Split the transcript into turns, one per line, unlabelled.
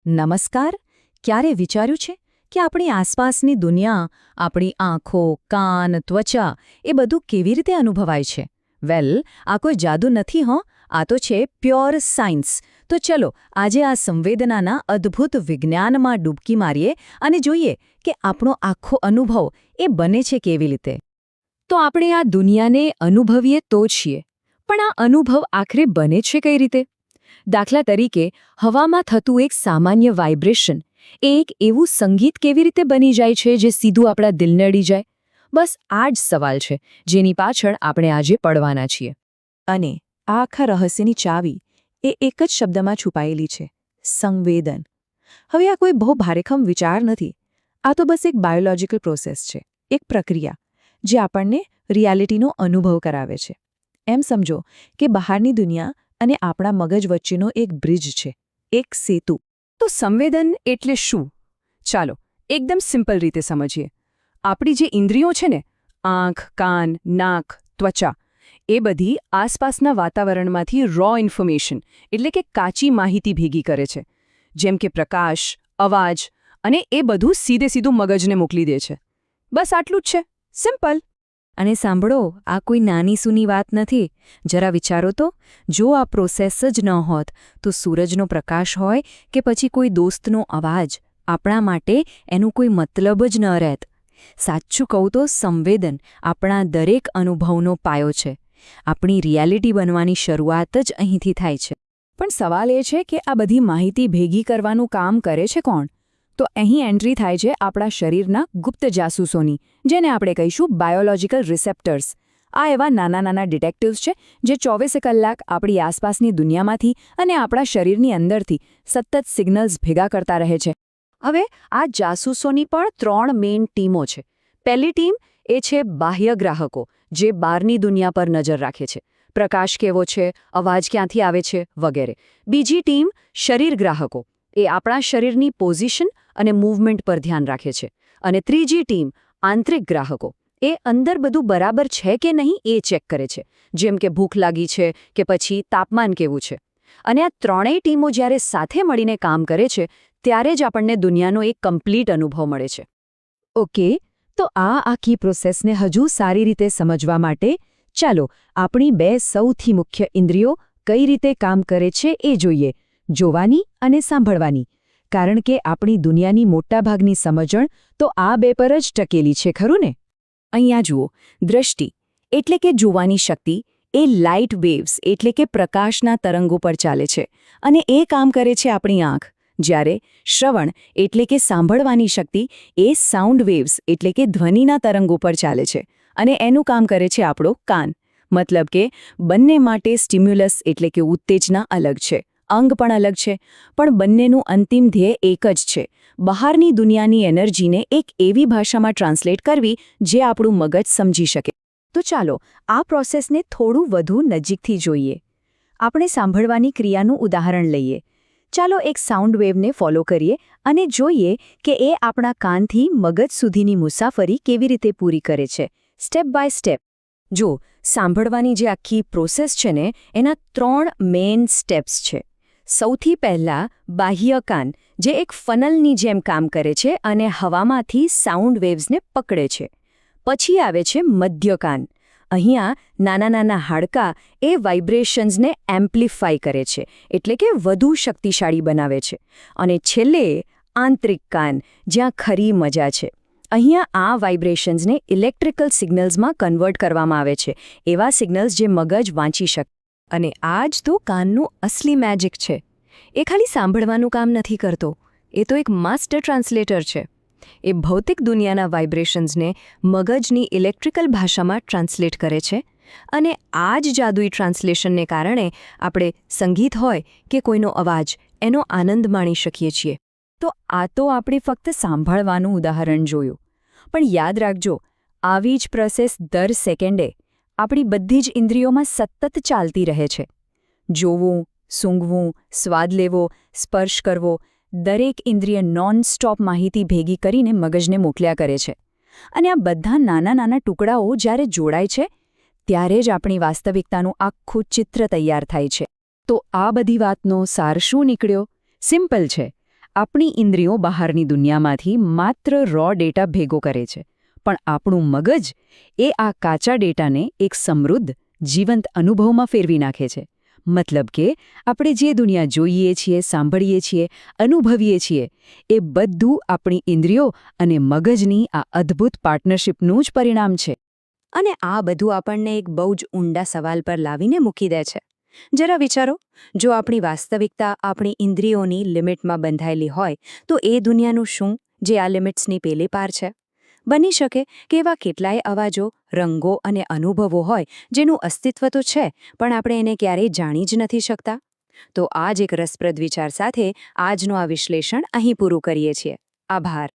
નમસ્કાર. ક્યારે વિચાર્યું છે કે આપણી આસપાસની દુનિયા, આપણી આંખો, કાન, ત્વચા એ બધું કેવી રીતે અનુભવાય છે? વેલ, આ કોઈ જાદુ નથી હો, આ તો છે પ્યોર સાયન્સ. તો ચલો આજે આ સંવેદનાના અદ્ભુત વિજ્ઞાનમાં ડૂબકી મારીએ અને જોઈએ કે આપણો આખો અનુભવ એ બને છે કેવી રીતે.
તો આપણે આ દુનિયાને અનુભવીએ તો છીએ, પણ આ અનુભવ આખરે બને છે કઈ રીતે? દાખલા તરીકે, હવામાં થતું એક સામાન્ય વાઇબ્રેશન, એ એક એવું સંગીત કેવી રીતે બની જાય છે જે સીધું આપણા દિલને અડી જાય? બસ આ જ સવાલ છે જેની પાછળ આપણે આજે પડવાના છીએ.
અને આ આખા રહસ્યની ચાવી એ એક જ શબ્દમાં છુપાયેલી છે: સંવેદન. હવે આ કોઈ બહુ ભારેખમ વિચાર નથી. આ તો બસ એક બાયોલોજિકલ પ્રોસેસ છે, એક પ્રક્રિયા જે આપણને રિયાલિટીનો અનુભવ કરાવે છે. એમ સમજો કે બહારની દુનિયા અને આપણા મગજ વચ્ચેનો એક બ્રિજ છે, એક સેતુ.
તો સંવેદન એટલે શું? ચાલો એકદમ સિમ્પલ રીતે સમજીએ. આપણી જે ઇન્દ્રિયો છે ને, આંખ, કાન, નાક, ત્વચા, એ બધી આસપાસના વાતાવરણમાંથી રો ઇન્ફોર્મેશન એટલે કે કાચી માહિતી ભેગી કરે છે, જેમ કે પ્રકાશ, અવાજ, અને એ બધું સીધું મગજને મોકલી દે છે. બસ આટલું જ છે, સિમ્પલ.
અને સાંભળો, આ કોઈ નાની સૂની વાત નથી. જરા વિચારો તો, જો આ પ્રોસેસ જ ન હોત તો સૂરજનો પ્રકાશ હોય કે પછી કોઈ દોસ્તનો અવાજ, આપણા માટે એનું કોઈ મતલબ જ ન રહેત. સાચું કહું તો સંવેદન આપણા દરેક અનુભવનો પાયો છે. આપણી રિયાલિટી બનવાની શરૂઆત જ અહીંથી થાય છે.
પણ સવાલ એ છે કે આ બધી માહિતી ભેગી કરવાનું કામ કરે છે કોણ? તો અહીં એન્ટ્રી થાય છે આપણા શરીરના ગુપ્ત જાસૂસોની, જેને આપણે કહીશું બાયોલોજિકલ રિસેપ્ટર્સ. આ એવા નાના ડિટેક્ટિવ્સ છે જે 24 કલાક આપણી આસપાસની દુનિયામાંથી અને આપણા શરીરની અંદરથી સતત સિગ્નલ્સ ભેગા કરતા રહે છે.
હવે આ જાસૂસોની પણ 3 મેઇન ટીમો છે. પહેલી ટીમ એ છે બાહ્ય ગ્રાહકો, જે બહારની દુનિયા પર નજર રાખે છે. પ્રકાશ કેવો છે, અવાજ ક્યાંથી આવે છે, વગેરે. બીજી ટીમ શરીર ગ્રાહકો, એ આપણા શરીરની પોઝિશન અને મૂવમેન્ટ પર ધ્યાન રાખે છે. અને ત્રીજી ટીમ આંતરિક ગ્રાહકો, એ અંદર બધું બરાબર છે કે નહીં એ ચેક કરે છે, જેમ કે ભૂખ લાગી છે કે પછી તાપમાન કેવું છે. અને આ ત્રણેય ટીમો જ્યારે સાથે મળીને કામ કરે છે ત્યારે જ આપણને દુનિયાનો એક કમ્પ્લીટ અનુભવ મળે છે.
ઓકે, તો આ આખી પ્રોસેસને હજુ સારી રીતે સમજવા માટે ચાલો આપણી 2 સૌથી મુખ્ય ઇન્દ્રિયો કઈ રીતે કામ કરે છે એ જોઈએ: જોવાની અને સાંભળવાની. કારણ કે આપણી દુનિયાની મોટાભાગની સમજણ તો આ 2 પર જ ટકેલી છે, ખરું ને?
અહીંયા જુઓ, દૃષ્ટિ એટલે કે જોવાની શક્તિ એ લાઇટ વેવ્સ એટલે કે પ્રકાશના તરંગો પર ચાલે છે, અને એ કામ કરે છે આપણી આંખ. જ્યારે શ્રવણ એટલે કે સાંભળવાની શક્તિ એ સાઉન્ડ વેવ્સ એટલે કે ધ્વનિના તરંગો પર ચાલે છે, અને એનું કામ કરે છે આપણો કાન. મતલબ કે બંને માટે સ્ટિમ્યુલસ એટલે કે ઉત્તેજના અલગ છે, અંગ પણ અલગ છે, પણ બંનેનું અંતિમ ધ્યેય એક જ છે: બહારની દુનિયાની એનર્જીને એક એવી ભાષામાં ટ્રાન્સલેટ કરવી જે આપણું મગજ સમજી શકે.
તો ચાલો આ પ્રોસેસને થોડું વધુ નજીકથી જોઈએ. આપણે સાંભળવાની ક્રિયાનું ઉદાહરણ લઈએ. ચાલો એક સાઉન્ડ વેવને ફોલો કરીએ અને જોઈએ કે એ આપણા કાનથી મગજ સુધીની મુસાફરી કેવી રીતે પૂરી કરે છે, સ્ટેપ બાય સ્ટેપ. જો સાંભળવાની જે આખી પ્રોસેસ છે ને, એના 3 મેઇન સ્ટેપ્સ છે. સૌથી પહેલાં બાહ્ય કાન, જે એક ફનલની જેમ કામ કરે છે અને હવામાંથી સાઉન્ડ વેવ્સને પકડે છે. પછી આવે છે મધ્ય કાન. અહીંયા નાના હાડકાં એ વાઇબ્રેશન્સને એમ્પ્લિફાય કરે છે, એટલે કે વધુ શક્તિશાળી બનાવે છે. અને છેલ્લે આંતરિક કાન, જ્યાં ખરી મજા છે. અહીંયા આ વાઇબ્રેશન્સને ઇલેક્ટ્રિકલ સિગ્નલ્સમાં કન્વર્ટ કરવામાં આવે છે, એવા સિગ્નલ્સ જે મગજ વાંચી શકે. અને આ જ તો કાનનું અસલી મેજિક છે. એ ખાલી સાંભળવાનું કામ નથી કરતો, એ તો એક માસ્ટર ટ્રાન્સલેટર છે. એ ભૌતિક દુનિયાના વાઇબ્રેશન્સને મગજની ઇલેક્ટ્રિકલ ભાષામાં ટ્રાન્સલેટ કરે છે, અને આ જ જાદુઈ ટ્રાન્સલેશનને કારણે આપણે સંગીત હોય કે કોઈનો અવાજ, એનો આનંદ માણી શકીએ છીએ. તો આ તો આપણે ફક્ત સાંભળવાનું ઉદાહરણ જોયું, પણ યાદ રાખજો, આવી જ પ્રોસેસ દર સેકન્ડે આપણી બધી જ ઇન્દ્રિયોમાં સતત ચાલતી રહે છે. જોવું, સૂંઘવું, સ્વાદ લેવો, સ્પર્શ કરવો, દરેક ઇન્દ્રિય નોન-સ્ટોપ માહિતી ભેગી કરીને મગજને મોકલ્યા કરે છે. અને આ બધા નાના ટુકડાઓ જ્યારે જોડાય છે ત્યારે જ આપણી વાસ્તવિકતાનું આખું ચિત્ર તૈયાર થાય છે. તો આ બધી વાતનો સાર શું નીકળ્યો? સિમ્પલ છે.
આપણી ઇન્દ્રિયો બહારની દુનિયામાંથી માત્ર રો ડેટા ભેગો કરે છે, પણ આપણું મગજ એ આ કાચા ડેટાને એક સમૃદ્ધ, જીવંત અનુભવમાં ફેરવી નાખે છે. મતલબ કે આપણે જે દુનિયા જોઈએ છીએ, સાંભળીએ છીએ, અનુભવીએ છીએ, એ બધું આપણી ઇન્દ્રિયો અને મગજની આ અદ્ભુત પાર્ટનરશિપનું જ પરિણામ છે.
અને આ બધું આપણને એક બહુ જ ઊંડા સવાલ પર લાવીને મૂકી દે છે. જરા વિચારો, જો આપણી વાસ્તવિકતા આપણી ઇન્દ્રિયોની લિમિટમાં બંધાયેલી હોય તો એ દુનિયાનું શું જે આ લિમિટ્સની પેલે પાર છે? બની શકે કે એવા કેટલાય અવાજો, રંગો અને અનુભવો હોય જેનું અસ્તિત્વ તો છે, પણ આપણે એને ક્યારેય જાણી જ નથી શકતા. તો આ જ એક રસપ્રદ વિચાર સાથે આજનું આ વિશ્લેષણ અહીં પૂરું કરીએ છીએ. આભાર.